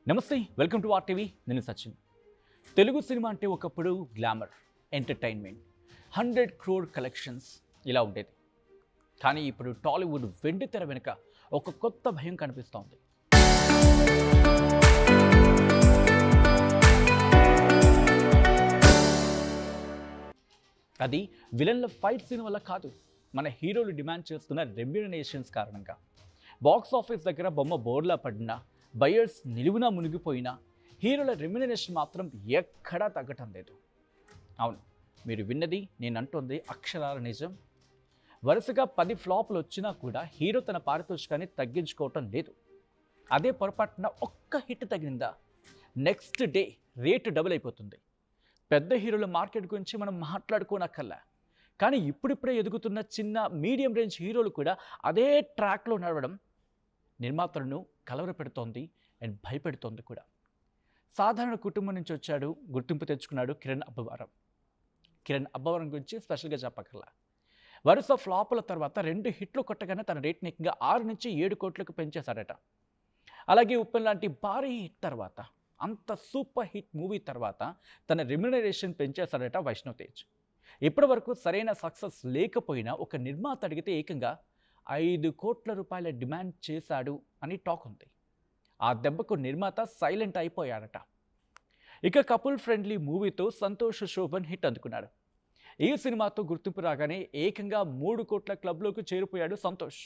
నమస్తే, welcome to or TV. నేను Sachin. Telugu cinema అంటే ఒకప్పుడు గ్లామర్, ఎంటర్టైన్మెంట్, 100 crore కలెక్షన్స్ ఇలా ఉండేది. కానీ ఇప్పుడు టాలీవుడ్ వెండి తెర వెనుక ఒక కొత్త భయం కనిపిస్తోంది. అది విలన్ల ఫైట్ సీన్ వల్ల కాదు, మన హీరోలు డిమాండ్ చేస్తున్న రెమ్యూనరేషన్స్ కారణంగా. బాక్స్ ఆఫీస్ దగ్గర బొమ్మ బోర్లా పడినా, బయర్స్ నిలువునా మునిగిపోయినా హీరోల రెమ్యూనరేషన్ మాత్రం ఎక్కడా తగ్గటం లేదు. అవును, మీరు విన్నది నేను అంటోంది అక్షరాల నిజం. వరుసగా 10 ఫ్లాపులు వచ్చినా కూడా హీరో తన పారితోషికాన్ని తగ్గించుకోవటం లేదు. అదే పొరపాటున ఒక్క హిట్ తగిలిందా నెక్స్ట్ డే రేటు డబుల్ అయిపోతుంది. పెద్ద హీరోల మార్కెట్ గురించి మనం మాట్లాడుకోనక్కర్లా, కానీ ఇప్పుడిప్పుడే ఎదుగుతున్న చిన్న మీడియం రేంజ్ హీరోలు కూడా అదే ట్రాక్లో నడవడం నిర్మాతలను కలవరపెడుతోంది అండ్ భయపెడుతోంది కూడా. సాధారణ కుటుంబం నుంచి వచ్చాడు, గుర్తింపు తెచ్చుకున్నాడు కిరణ్ అబ్బవరం. కిరణ్ అబ్బవరం గురించి స్పెషల్గా చెప్పక్కర్లా. వరుస ఫ్లాపుల తర్వాత 2 హిట్లు కొట్టగానే తన రేట్ని ఏకంగా 6 నుంచి 7 కోట్లకు పెంచేశాడట. అలాగే ఉప్పెన్ లాంటి భారీ హిట్ తర్వాత, అంత సూపర్ హిట్ మూవీ తర్వాత తన రెమ్యూనరేషన్ పెంచేశాడట వైష్ణవ్ తేజ్. ఇప్పటి వరకు సరైన సక్సెస్ లేకపోయినా ఒక నిర్మాత అడిగితే ఏకంగా 5 కోట్ల రూపాయల డిమాండ్ చేశాడు అని టాక్ ఉంది. ఆ దెబ్బకు నిర్మాత సైలెంట్ అయిపోయాడట. ఇక కపుల్ ఫ్రెండ్లీ మూవీతో సంతోష్ శోభన్ హిట్ అందుకున్నాడు. ఈ సినిమాతో గుర్తింపు రాగానే ఏకంగా 3 కోట్ల క్లబ్లోకి చేరిపోయాడు సంతోష్.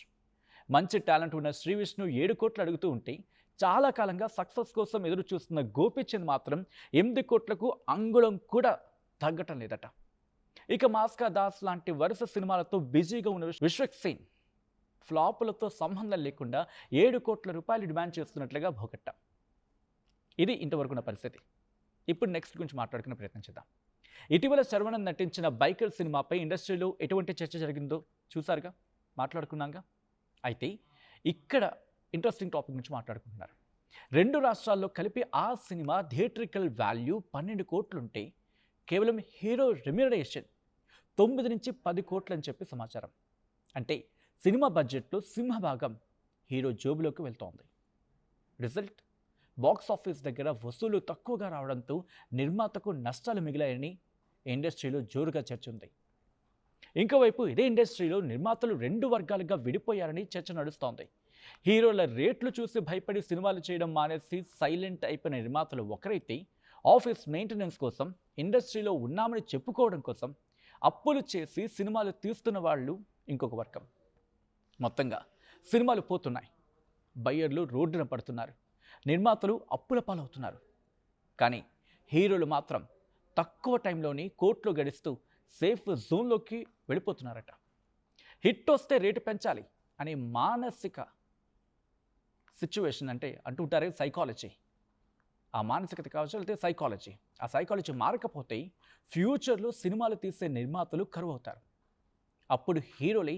మంచి టాలెంట్ ఉన్న శ్రీ విష్ణు 7 కోట్లు అడుగుతూ ఉంటే, చాలా కాలంగా సక్సెస్ కోసం ఎదురు చూస్తున్న గోపీచంద్ మాత్రం 8 కోట్లకు అంగుళం కూడా తగ్గటం లేదట. ఇక మాస్కా దాస్ లాంటి వరుస సినిమాలతో బిజీగా ఉన్న విశ్వక్ సేన్ ఫ్లాపులతో సంబంధం లేకుండా 7 కోట్ల రూపాయలు డిమాండ్ చేస్తున్నట్లుగా భోగట్ట. ఇది ఇంతవరకు ఉన్న పరిస్థితి. ఇప్పుడు నెక్స్ట్ గురించి మాట్లాడుకునే ప్రయత్నం చేద్దాం. ఇటీవల శర్వణన్ నటించిన బైకర్ సినిమాపై ఇండస్ట్రీలో ఎటువంటి చర్చ జరిగిందో చూసారుగా, మాట్లాడుకున్నాగా. అయితే ఇక్కడ ఇంట్రెస్టింగ్ టాపిక్ గురించి మాట్లాడుకుంటున్నారు. 2 రాష్ట్రాల్లో కలిపి ఆ సినిమా థియేట్రికల్ వాల్యూ 12 కోట్లుంటే కేవలం హీరో రెమ్యూనరేషన్ 9 నుంచి 10 కోట్లు అని చెప్పి సమాచారం. అంటే సినిమా బడ్జెట్లో సింహభాగం హీరో జోబులోకి వెళ్తోంది. రిజల్ట్, బాక్స్ ఆఫీస్ దగ్గర వసూలు తక్కువగా రావడంతో నిర్మాతకు నష్టాలు మిగిలాయని ఇండస్ట్రీలో జోరుగా చర్చ ఉంది. ఇంకోవైపు ఇదే ఇండస్ట్రీలో నిర్మాతలు 2 వర్గాలుగా విడిపోయారని చర్చ నడుస్తోంది. హీరోల రేట్లు చూసి భయపడి సినిమాలు చేయడం మానేసి సైలెంట్ అయిపోయిన నిర్మాతలు ఒకరైతే, ఆఫీస్ మెయింటెనెన్స్ కోసం, ఇండస్ట్రీలో ఉన్నామని చెప్పుకోవడం కోసం అప్పులు చేసి సినిమాలు తీస్తున్న వాళ్ళు ఇంకొక వర్గం. మొత్తంగా సినిమాలు పోతున్నాయి, బయ్యర్లు రోడ్డున పడుతున్నారు, నిర్మాతలు అప్పుల పాలవుతున్నారు. కానీ హీరోలు మాత్రం తక్కువ టైంలోని కోట్లు గడిస్తూ సేఫ్ జోన్లోకి వెళ్ళిపోతున్నారట. హిట్ వస్తే రేటు పెంచాలి అనే మానసిక సిచ్యువేషన్, అంటే అంటుంటారే సైకాలజీ, ఆ మానసికత కావచ్చు, అయితే సైకాలజీ, ఆ సైకాలజీ మారకపోతే ఫ్యూచర్లో సినిమాలు తీసే నిర్మాతలు కరువు అవుతారు. అప్పుడు హీరోలే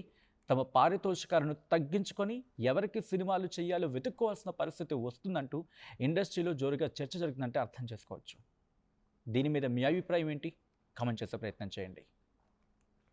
తమ పారితోషికాలను తగ్గించుకొని ఎవరికి సినిమాలు చేయాలో వెతుక్కోవాల్సిన పరిస్థితి వస్తుందంటూ ఇండస్ట్రీలో జోరుగా చర్చ జరుగుతుందంటే అర్థం చేసుకోవచ్చు. దీని మీద మీ అభిప్రాయం ఏంటి? కామెంట్ చేసే ప్రయత్నం చేయండి.